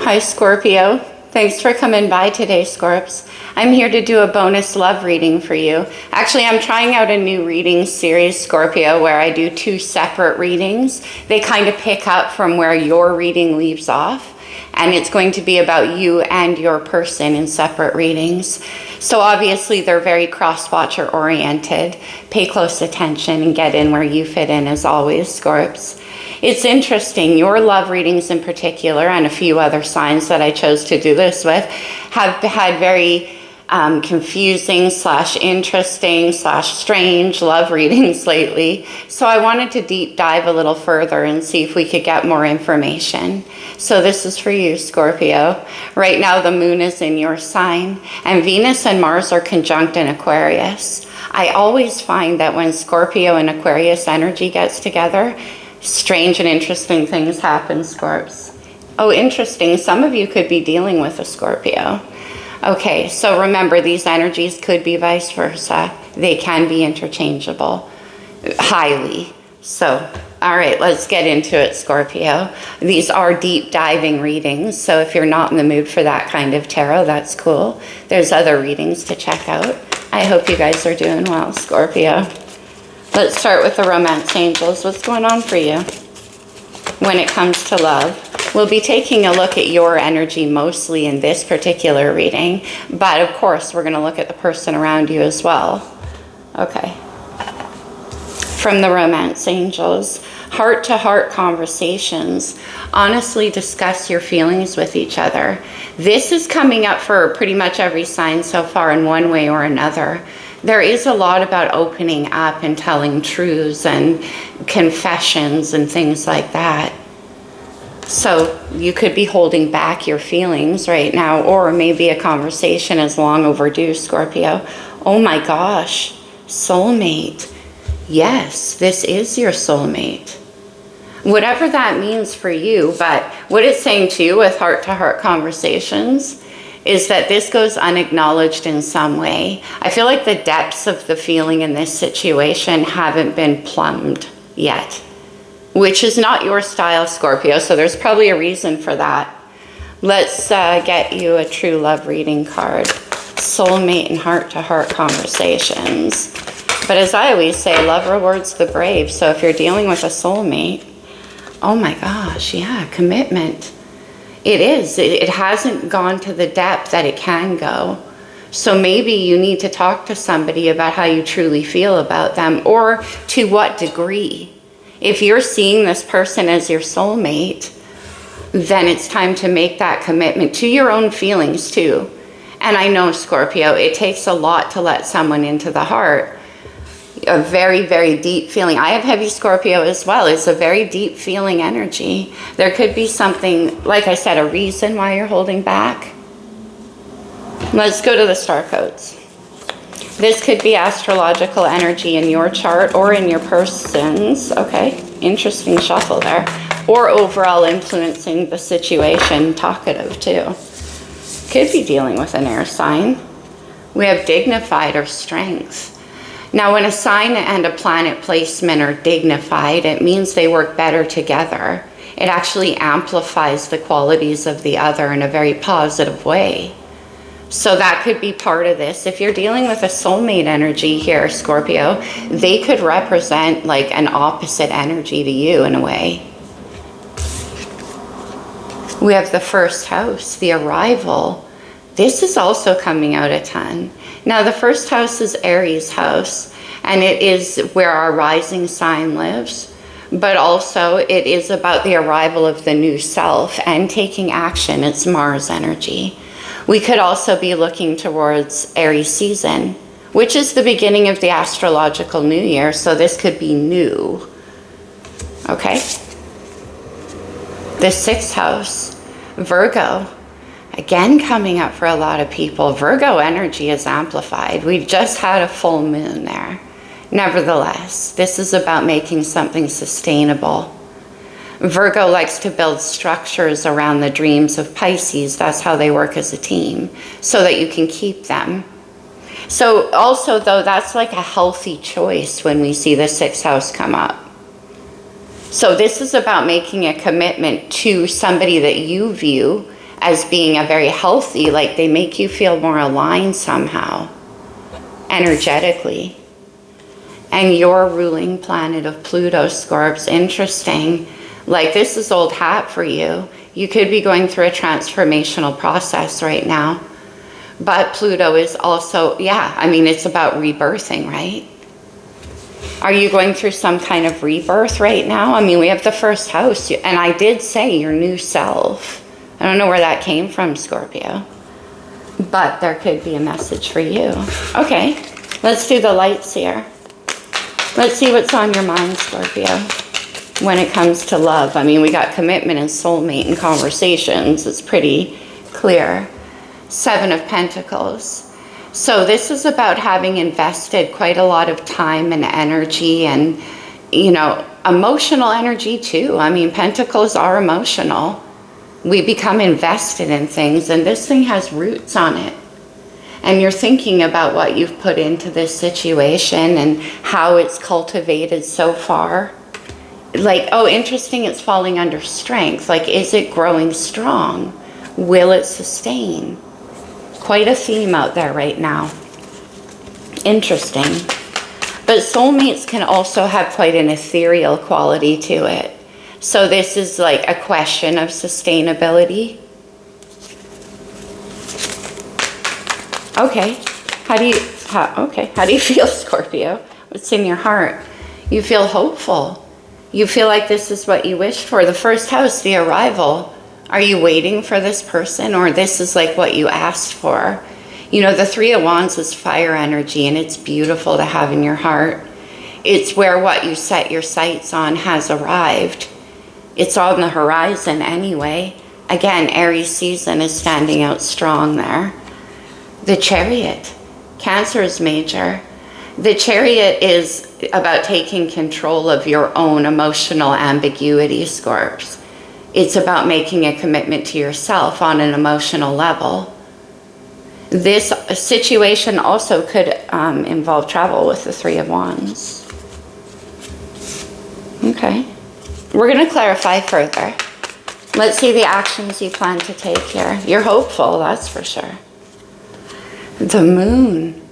Hi, Scorpio. Thanks for coming by today, Scorps. I'm here to do a bonus love reading for you. Actually, I'm trying out a new reading series, Scorpio, where I do 2 separate readings. They kind of pick up from where your reading leaves off, and it's going to be about you and your person in separate readings. So obviously, they're very cross-watcher oriented. Pay close attention and get in where you fit in, as always, Scorps. It's interesting, your love readings in particular, and a few other signs that I chose to do this with, have had very confusing / interesting / strange love readings lately. So I wanted to deep dive a little further and see if we could get more information. So this is for you, Scorpio. Right now the moon is in your sign, and Venus and Mars are conjunct in Aquarius. I always find that when Scorpio and Aquarius energy gets together, strange and interesting things happen, Scorps. Oh, interesting. Some of you could be dealing with a Scorpio. Okay, so remember, these energies could be vice versa. They can be interchangeable, highly. So, all right, let's get into it, Scorpio. These are deep diving readings, so if you're not in the mood for that kind of tarot, that's cool. There's other readings to check out. I hope you guys are doing well, Scorpio. Let's start with the romance angels. What's going on for you when it comes to love? We'll be taking a look at your energy mostly in this particular reading, but of course we're going to look at the person around you as well. Okay. From the romance angels, heart-to-heart conversations. Honestly discuss your feelings with each other. This is coming up for pretty much every sign so far in one way or another. There is a lot about opening up and telling truths and confessions and things like that. So you could be holding back your feelings right now, or maybe a conversation is long overdue, Scorpio. Oh my gosh, soulmate. Yes, this is your soulmate. Whatever that means for you, but what it's saying to you with heart-to-heart conversations is that this goes unacknowledged in some way. I feel like the depths of the feeling in this situation haven't been plumbed yet, which is not your style, Scorpio, so there's probably a reason for that. Let's get you a true love reading card. Soulmate and heart-to-heart conversations. But as I always say, love rewards the brave. So if you're dealing with a soulmate, oh my gosh, yeah, commitment. It is. It hasn't gone to the depth that it can go. So maybe you need to talk to somebody about how you truly feel about them, or to what degree. If you're seeing this person as your soulmate, then it's time to make that commitment to your own feelings too. And I know, Scorpio, it takes a lot to let someone into the heart. A very, very deep feeling. I have heavy Scorpio as well. It's a very deep feeling energy. There could be something, like I said, a reason why you're holding back. Let's go to the star codes. This could be astrological energy in your chart or in your person's. Okay, interesting shuffle there. Or overall influencing the situation, talkative too. Could be dealing with an air sign. We have dignified or strength. Now, when a sign and a planet placement are dignified, it means they work better together. It actually amplifies the qualities of the other in a very positive way. So that could be part of this. If you're dealing with a soulmate energy here, Scorpio, they could represent like an opposite energy to you in a way. We have the first house, the arrival. This is also coming out a ton. Now, the first house is Aries house, and it is where our rising sign lives, but also it is about the arrival of the new self and taking action. It's Mars energy. We could also be looking towards Aries season, which is the beginning of the astrological new year, so this could be new. Okay? The sixth house, Virgo. Again, coming up for a lot of people. Virgo energy is amplified. We just had a full moon there. Nevertheless, this is about making something sustainable. Virgo likes to build structures around the dreams of Pisces. That's how they work as a team, so that you can keep them. So also, though, that's like a healthy choice when we see the sixth house come up. So this is about making a commitment to somebody that you view as being a very healthy, like they make you feel more aligned somehow, energetically. And your ruling planet of Pluto, Scorps, interesting. Like this is old hat for you. You could be going through a transformational process right now. But Pluto is also, yeah, I mean, it's about rebirthing, right? Are you going through some kind of rebirth right now? I mean, we have the first house, and I did say your new self. I don't know where that came from, Scorpio. But there could be a message for you. Okay, let's do the lights here. Let's see what's on your mind, Scorpio, when it comes to love. I mean, we got commitment and soulmate and conversations. It's pretty clear. 7 of Pentacles. So this is about having invested quite a lot of time and energy and, you know, emotional energy too. I mean, Pentacles are emotional. We become invested in things, and this thing has roots on it. And you're thinking about what you've put into this situation and how it's cultivated so far. Like, oh, interesting, it's falling under strength. Like, is it growing strong? Will it sustain? Quite a theme out there right now. Interesting. But soulmates can also have quite an ethereal quality to it. So this is like a question of sustainability. Okay. How do you feel, Scorpio? What's in your heart? You feel hopeful. You feel like this is what you wished for. The first house, the arrival. Are you waiting for this person, or this is like what you asked for? You know, the 3 of Wands is fire energy, and it's beautiful to have in your heart. It's where what you set your sights on has arrived. It's on the horizon anyway. Again, Aries season is standing out strong there. The Chariot, Cancer's major. The Chariot is about taking control of your own emotional ambiguity, Scorps. It's about making a commitment to yourself on an emotional level. This situation also could involve travel with the 3 of Wands. Okay. We're going to clarify further. Let's see the actions you plan to take here. You're hopeful, that's for sure. The Moon.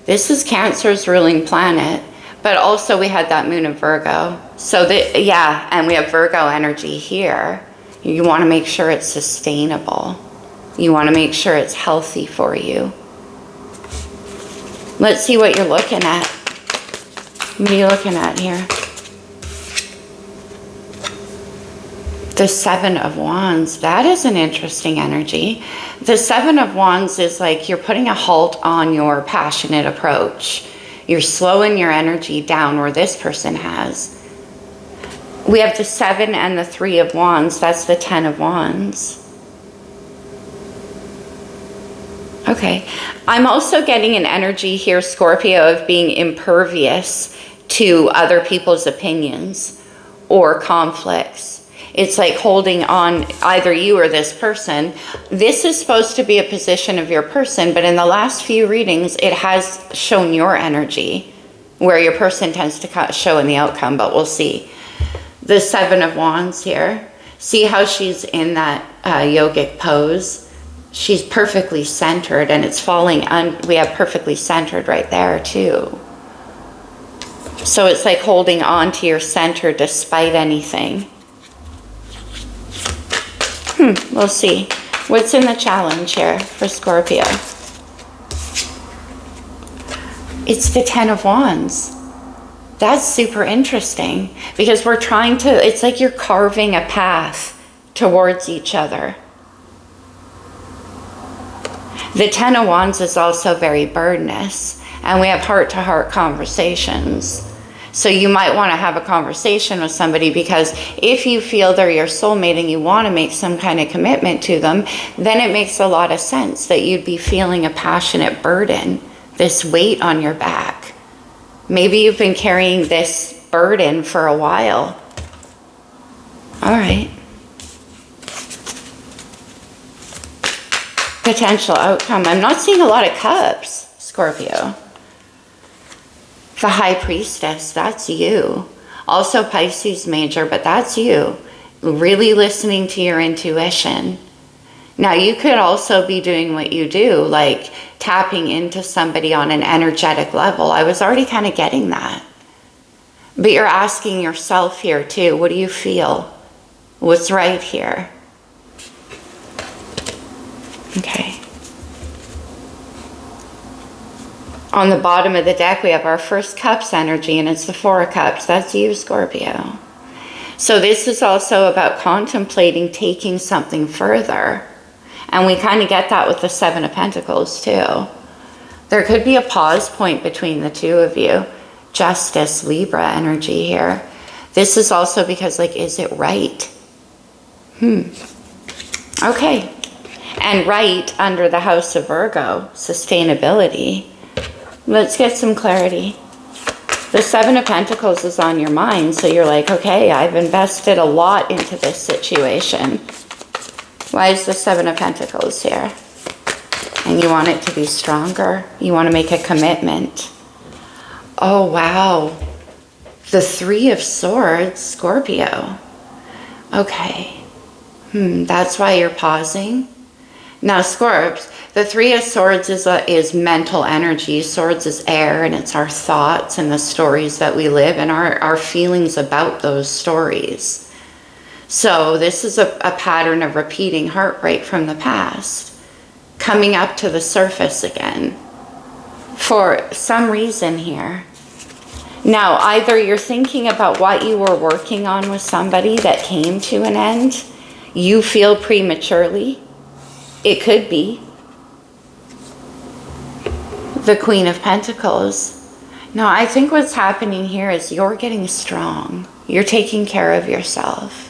This is Cancer's ruling planet. But also we had that moon of Virgo. So yeah, and we have Virgo energy here. You want to make sure it's sustainable. You want to make sure it's healthy for you. Let's see what you're looking at. What are you looking at here? The 7 of Wands. That is an interesting energy. The 7 of Wands is like you're putting a halt on your passionate approach. You're slowing your energy down where this person has. We have the 7 and the 3 of Wands. That's the 10 of Wands. Okay. I'm also getting an energy here, Scorpio, of being impervious to other people's opinions or conflicts. It's like holding on, either you or this person. This is supposed to be a position of your person, but in the last few readings, it has shown your energy, where your person tends to show in the outcome, but we'll see. The 7 of Wands here. See how she's in that yogic pose? She's perfectly centered, and it's falling, we have perfectly centered right there too. So it's like holding on to your center despite anything. We'll see. What's in the challenge here for Scorpio? It's the 10 of Wands. That's super interesting because we're trying to, it's like you're carving a path towards each other. The 10 of Wands is also very burdenous, and we have heart-to-heart conversations. So you might want to have a conversation with somebody, because if you feel they're your soulmate and you want to make some kind of commitment to them, then it makes a lot of sense that you'd be feeling a passionate burden, this weight on your back. Maybe you've been carrying this burden for a while. All right. Potential outcome. I'm not seeing a lot of cups, Scorpio. The High Priestess, that's you. Also Pisces major, but that's you. Really listening to your intuition. Now, you could also be doing what you do, like tapping into somebody on an energetic level. I was already kind of getting that. But you're asking yourself here too, what do you feel? What's right here? Okay. On the bottom of the deck, we have our first cups energy, and it's the 4 of Cups. That's you, Scorpio. So this is also about contemplating taking something further. And we kind of get that with the 7 of Pentacles too. There could be a pause point between the two of you. Justice, Libra energy here. This is also because, like, is it right? Okay. And right under the House of Virgo, sustainability. Let's get some clarity. The 7 of Pentacles is on your mind, so you're like, okay, I've invested a lot into this situation. Why is the 7 of Pentacles here? And you want it to be stronger. You want to make a commitment. Oh, wow. The 3 of Swords, Scorpio. Okay. That's why you're pausing. Now, Scorps, the 3 of Swords is mental energy. Swords is air, and it's our thoughts and the stories that we live and our feelings about those stories. So this is a pattern of repeating heartbreak from the past, coming up to the surface again for some reason here. Now, either you're thinking about what you were working on with somebody that came to an end, you feel prematurely. It could be the Queen of Pentacles. No, I think what's happening here is you're getting strong. You're taking care of yourself.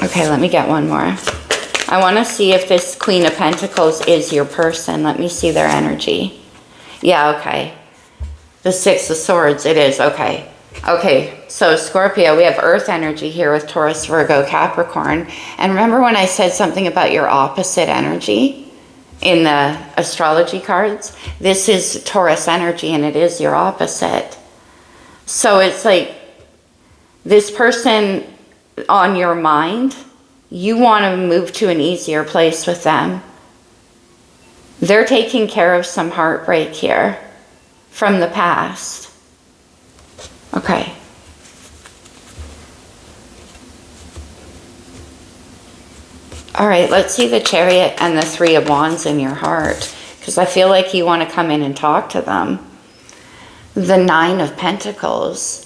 Okay, let me get one more. I want to see if this Queen of Pentacles is your person. Let me see their energy. Yeah, okay. The 6 of Swords, it is. Okay. Okay, so Scorpio, we have earth energy here with Taurus, Virgo, Capricorn. And remember when I said something about your opposite energy in the astrology cards? This is Taurus energy, and it is your opposite. So it's like this person on your mind, you want to move to an easier place with them. They're taking care of some heartbreak here from the past. Okay. All right, let's see the Chariot and the 3 of Wands in your heart, because I feel like you want to come in and talk to them. The 9 of Pentacles.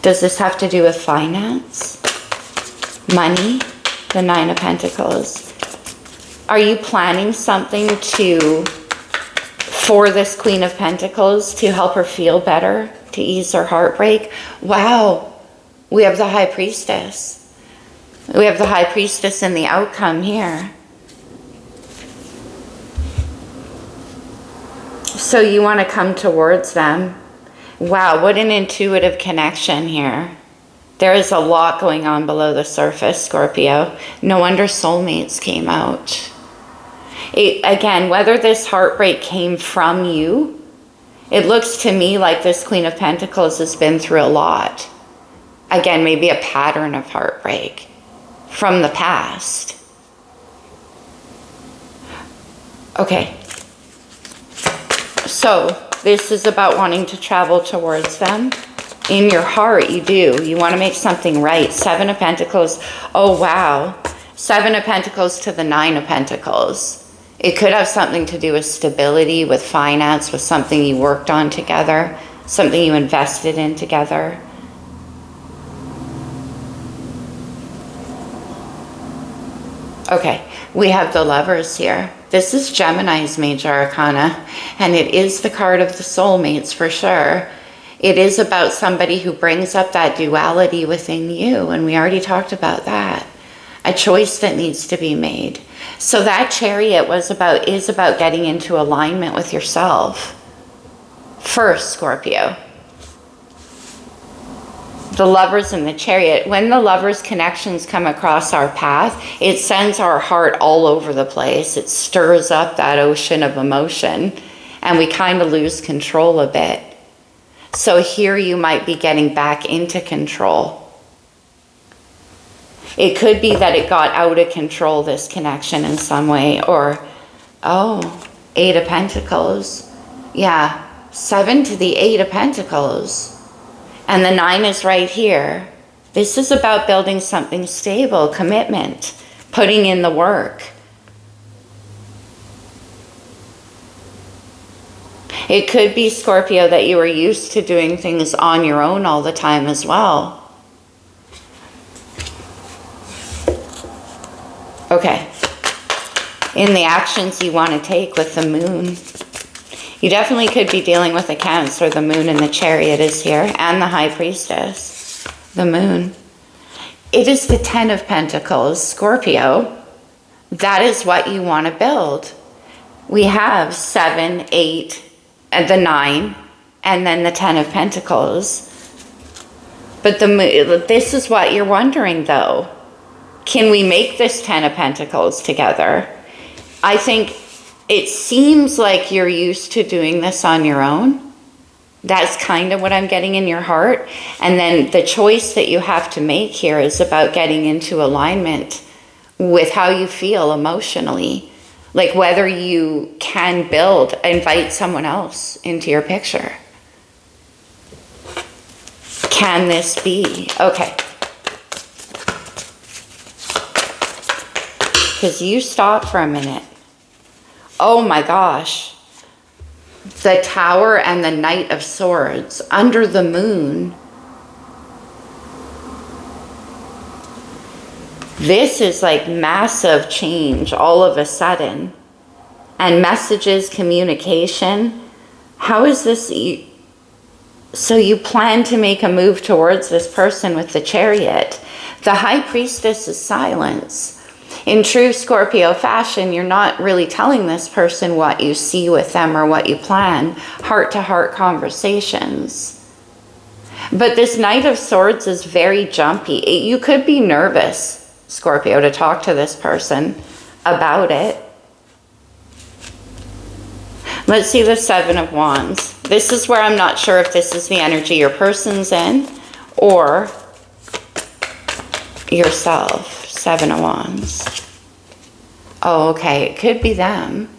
Does this have to do with finance? Money? The 9 of Pentacles. Are you planning something for this Queen of Pentacles to help her feel better, to ease her heartbreak? Wow, we have the High Priestess. We have the High Priestess in the outcome here. So you want to come towards them. Wow, what an intuitive connection here. There is a lot going on below the surface, Scorpio. No wonder soulmates came out. Again, whether this heartbreak came from you, it looks to me like this Queen of Pentacles has been through a lot. Again, maybe a pattern of heartbreak from the past. Okay. So this is about wanting to travel towards them. In your heart, you do. You want to make something right. 7 of Pentacles. Oh, wow. 7 of Pentacles to the 9 of Pentacles. It could have something to do with stability, with finance, with something you worked on together, something you invested in together. Okay, we have the Lovers here. This is Gemini's major arcana, and it is the card of the soulmates for sure. It is about somebody who brings up that duality within you, and we already talked about that. A choice that needs to be made. So that Chariot is about getting into alignment with yourself. First, Scorpio. The Lovers and the Chariot. When the Lovers connections come across our path, it sends our heart all over the place. It stirs up that ocean of emotion, and we kind of lose control a bit. So here you might be getting back into control. It could be that it got out of control, this connection, in some way. Or, oh, 8 of Pentacles. Yeah, 7 to the 8 of Pentacles. And the 9 is right here. This is about building something stable, commitment, putting in the work. It could be, Scorpio, that you were used to doing things on your own all the time as well. Okay. In the actions you want to take with the moon, you definitely could be dealing with a Cancer. The moon and the Chariot is here, and the High Priestess, the moon. It is the 10 of Pentacles, Scorpio. That is what you want to build. We have 7, 8, and the 9, and then the 10 of Pentacles. But this is what you're wondering, though. Can we make this 10 of Pentacles together? I think it seems like you're used to doing this on your own. That's kind of what I'm getting in your heart. And then the choice that you have to make here is about getting into alignment with how you feel emotionally. Like whether you can invite someone else into your picture. Can this be? Okay. Because you stop for a minute. Oh my gosh. The Tower and the Knight of Swords under the moon. This is like massive change all of a sudden. And messages, communication. How is this? So you plan to make a move towards this person with the Chariot. The High Priestess is silence. In true Scorpio fashion, you're not really telling this person what you see with them or what you plan. Heart-to-heart conversations. But this Knight of Swords is very jumpy. You could be nervous, Scorpio, to talk to this person about it. Let's see the 7 of Wands. This is where I'm not sure if this is the energy your person's in or yourself. 7 of Wands. Oh, okay. It could be them.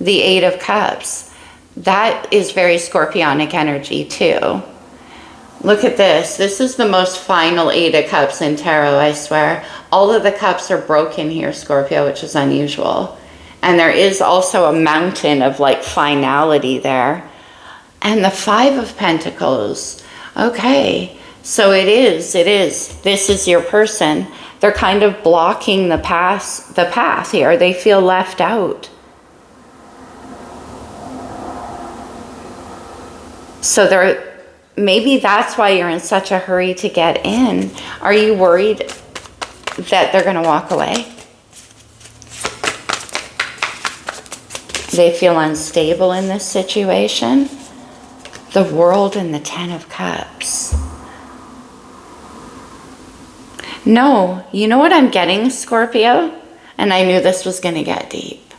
The 8 of Cups. That is very Scorpionic energy too. Look at this. This is the most final 8 of Cups in tarot, I swear. All of the cups are broken here, Scorpio, which is unusual. And there is also a mountain of like finality there. And the 5 of Pentacles. Okay. So it is. This is your person. They're kind of blocking the path here. They feel left out. So maybe that's why you're in such a hurry to get in. Are you worried that they're going to walk away? They feel unstable in this situation. The World and the 10 of Cups. No, you know what I'm getting, Scorpio? And I knew this was going to get deep.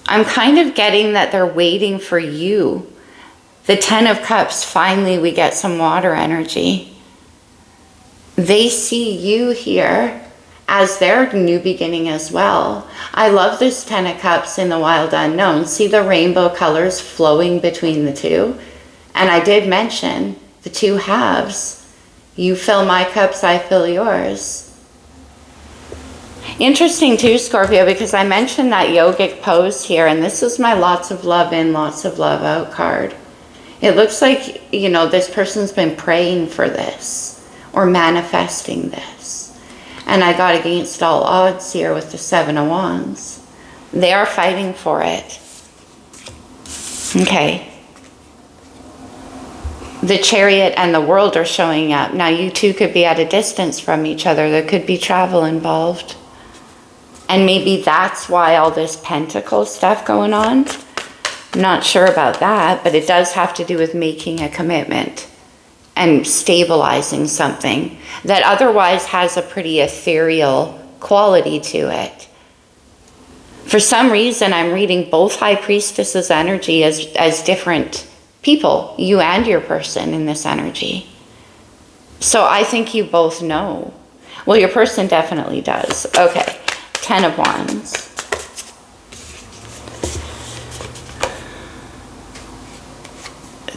I'm kind of getting that they're waiting for you. The 10 of Cups, finally we get some water energy. They see you here as their new beginning as well. I love this 10 of Cups in the wild unknown. See the rainbow colors flowing between the two? And I did mention the 2 halves. You fill my cups, I fill yours. Interesting too, Scorpio, because I mentioned that yogic pose here, and this is my lots of love in, lots of love out card. It looks like, you know, this person's been praying for this or manifesting this. And I got against all odds here with the 7 of Wands. They are fighting for it. Okay. The Chariot and the World are showing up. Now you two could be at a distance from each other. There could be travel involved. And maybe that's why all this Pentacle stuff going on. I'm not sure about that, but it does have to do with making a commitment and stabilizing something that otherwise has a pretty ethereal quality to it. For some reason, I'm reading both High Priestesses' energy as different people, you and your person in this energy. So I think you both know. Well, your person definitely does. Okay, 10 of Wands.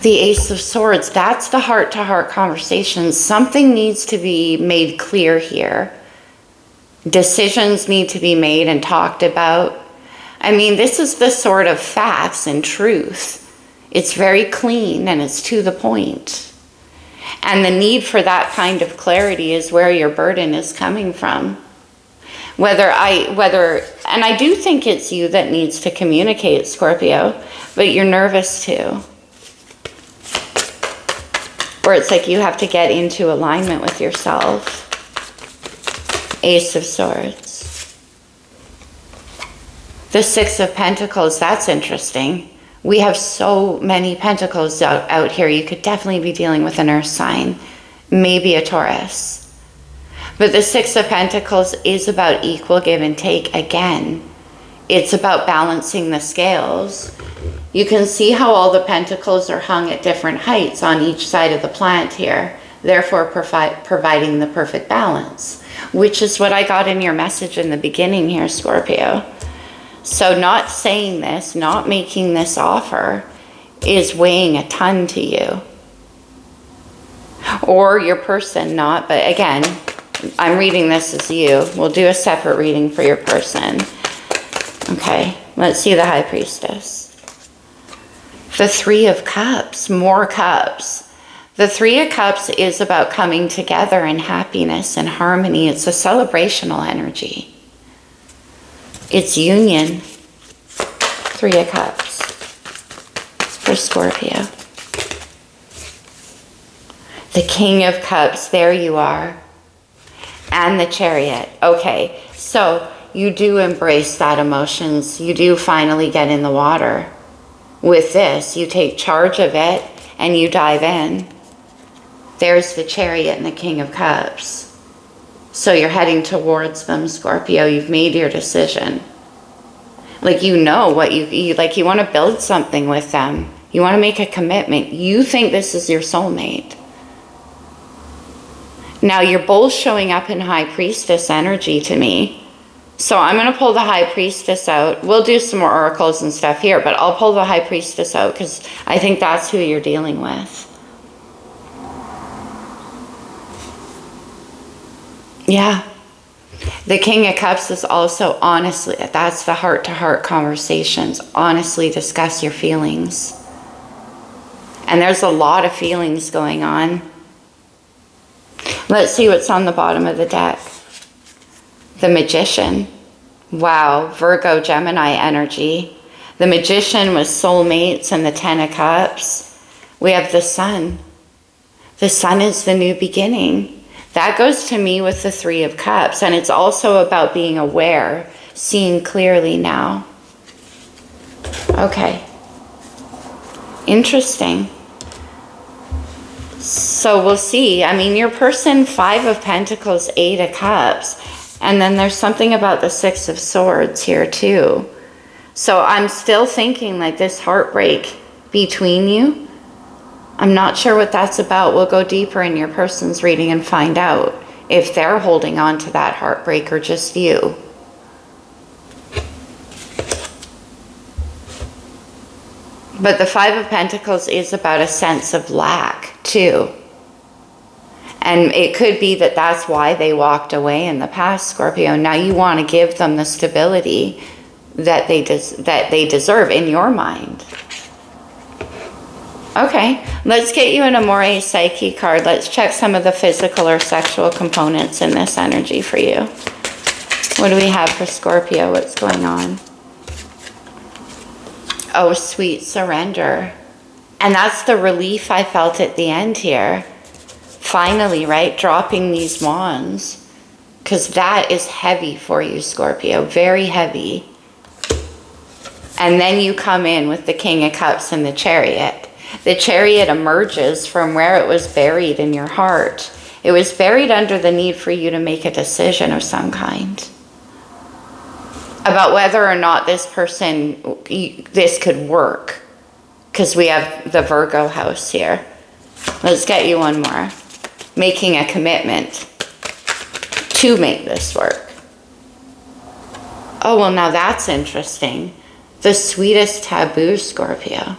The Ace of Swords, that's the heart-to-heart conversation. Something needs to be made clear here. Decisions need to be made and talked about. I mean, this is the sort of facts and truth. It's very clean and it's to the point. And the need for that kind of clarity is where your burden is coming from. And I do think it's you that needs to communicate, Scorpio, but you're nervous too. Or it's like you have to get into alignment with yourself. Ace of Swords. The Six of Pentacles, that's interesting. We have so many pentacles out here. You could definitely be dealing with an earth sign, maybe a Taurus. But the Six of Pentacles is about equal give and take again. It's about balancing the scales. You can see how all the pentacles are hung at different heights on each side of the plant here, therefore providing the perfect balance, which is what I got in your message in the beginning here, Scorpio. So not saying this, not making this offer is weighing a ton to you. Or your person not, but again, I'm reading this as you. We'll do a separate reading for your person. Okay, let's see the High Priestess. The Three of Cups, more cups. The Three of Cups is about coming together in happiness and harmony. It's a celebrational energy. It's union. Three of Cups for Scorpio. The King of Cups, there you are. And the Chariot. Okay, so you do embrace that emotions. You do finally get in the water. With this, you take charge of it and you dive in. There's the Chariot and the King of Cups. So you're heading towards them, Scorpio. You've made your decision. Like, you know what you want to build something with them. You want to make a commitment. You think this is your soulmate. Now, you're both showing up in High Priestess energy to me. So I'm going to pull the High Priestess out. We'll do some more oracles and stuff here, but I'll pull the High Priestess out because I think that's who you're dealing with. Yeah. The King of Cups is also honestly, that's the heart-to-heart conversations. Honestly discuss your feelings. And there's a lot of feelings going on. Let's see what's on the bottom of the deck. The Magician. Wow, Virgo, Gemini energy. The Magician was soulmates and the Ten of Cups. We have the Sun. The Sun is the new beginning. That goes to me with the Three of Cups. And it's also about being aware, seeing clearly now. Okay. Interesting. So we'll see. I mean, your person, Five of Pentacles, Eight of Cups. And then there's something about the Six of Swords here too. So I'm still thinking like this heartbreak between you. I'm not sure what that's about. We'll go deeper in your person's reading and find out if they're holding on to that heartbreak or just you. But the Five of Pentacles is about a sense of lack too. And it could be that that's why they walked away in the past, Scorpio. Now you want to give them the stability that they deserve in your mind. Okay, let's get you an Amore Psyche card. Let's check some of the physical or sexual components in this energy for you. What do we have for Scorpio? What's going on? Oh, sweet surrender. And that's the relief I felt at the end here. Finally, right? Dropping these wands. Because that is heavy for you, Scorpio. Very heavy. And then you come in with the King of Cups and the Chariot. The Chariot emerges from where it was buried in your heart. It was buried under the need for you to make a decision of some kind. About whether or not this person, this could work. because we have the Virgo house here. Let's get you one more. Making a commitment to make this work. Oh, well, now that's interesting. The sweetest taboo, Scorpio.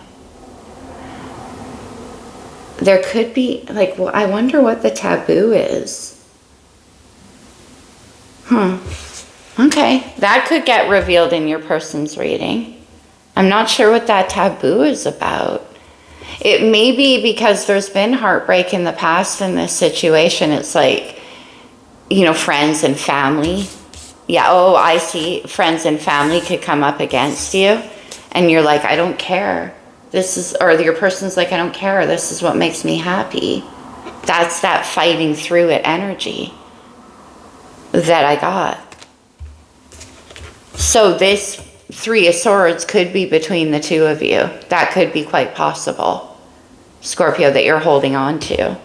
There could be, like, well, I wonder what the taboo is. Okay, that could get revealed in your person's reading. I'm not sure what that taboo is about. It may be because there's been heartbreak in the past in this situation. It's like, you know, friends and family. Yeah, oh, I see. Friends and family could come up against you. And you're like, I don't care. This is, or your person's like, I don't care. This is what makes me happy. That's that fighting through it energy that I got. So this Three of Swords could be between the two of you. That could be quite possible, Scorpio, that you're holding on to.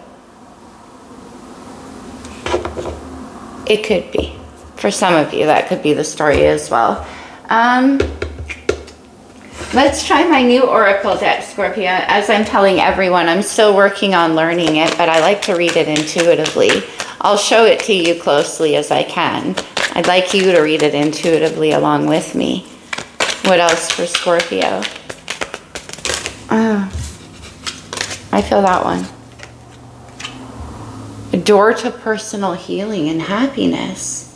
It could be. For some of you, that could be the story as well. Let's try my new Oracle deck, Scorpio. As I'm telling everyone, I'm still working on learning it, but I like to read it intuitively. I'll show it to you closely as I can. I'd like you to read it intuitively along with me. What else for Scorpio? Oh, I feel that one. A door to personal healing and happiness.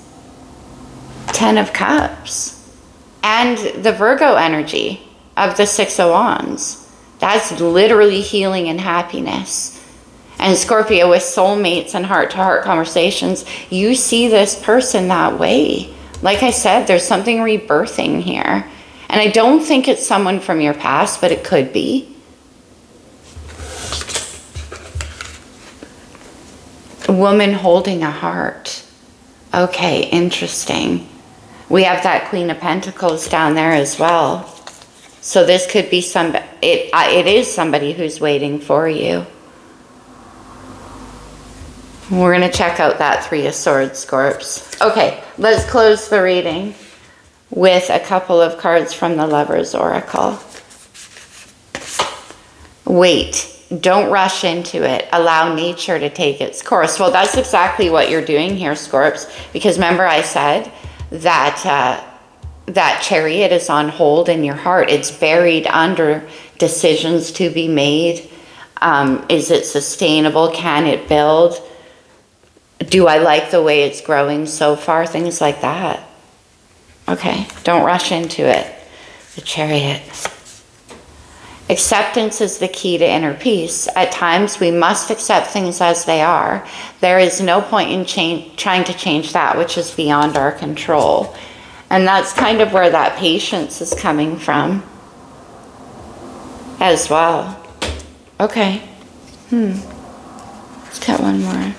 10 of Cups. And the Virgo energy of the Six of Wands. That's literally healing and happiness. And Scorpio, with soulmates and heart-to-heart conversations, you see this person that way. Like I said, there's something rebirthing here. And I don't think it's someone from your past, but it could be. A woman holding a heart. Okay, interesting. We have that Queen of Pentacles down there as well. So this could be somebody, it is somebody who's waiting for you. We're going to check out that Three of Swords, Scorps. Okay, let's close the reading with a couple of cards from the Lover's Oracle. Wait. Don't rush into it. Allow nature to take its course. Well, that's exactly what you're doing here, Scorps. Because remember I said that that Chariot is on hold in your heart. It's buried under decisions to be made. Is it sustainable? Can it build? Do I like the way it's growing so far? Things like that. Okay, don't rush into it. The Chariot. Acceptance is the key to inner peace. At times, we must accept things as they are. There is no point in trying to change that which is beyond our control. And that's kind of where that patience is coming from as well. Okay. Let's get one more.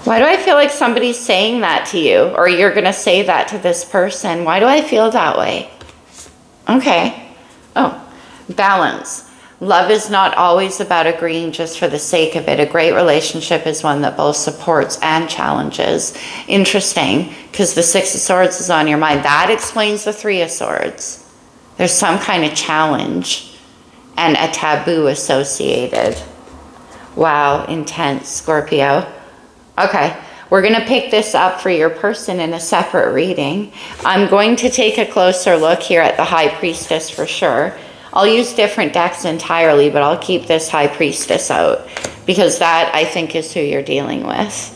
Why do I feel like somebody's saying that to you? Or you're going to say that to this person? Why do I feel that way? Okay. Oh, balance. Love is not always about agreeing just for the sake of it. A great relationship is one that both supports and challenges. Interesting, because the Six of Swords is on your mind. That explains the Three of Swords. There's some kind of challenge and a taboo associated. Wow, intense, Scorpio. Okay, we're going to pick this up for your person in a separate reading. I'm going to take a closer look here at the High Priestess for sure. I'll use different decks entirely, but I'll keep this High Priestess out because that, I think, is who you're dealing with.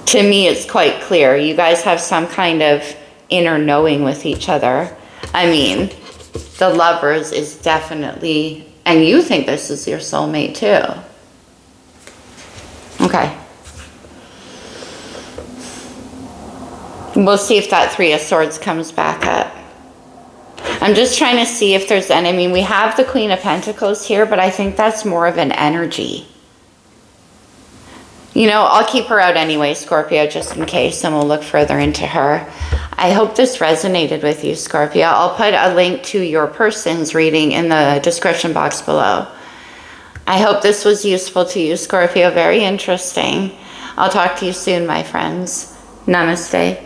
To me, it's quite clear. You guys have some kind of inner knowing with each other. I mean, the Lovers is definitely, and you think this is your soulmate too. Okay. We'll see if that Three of Swords comes back up. I'm just trying to see if there's any. I mean, we have the Queen of Pentacles here, but I think that's more of an energy. You know, I'll keep her out anyway, Scorpio, just in case, and we'll look further into her. I hope this resonated with you, Scorpio. I'll put a link to your person's reading in the description box below. I hope this was useful to you, Scorpio. Very interesting. I'll talk to you soon, my friends. Namaste.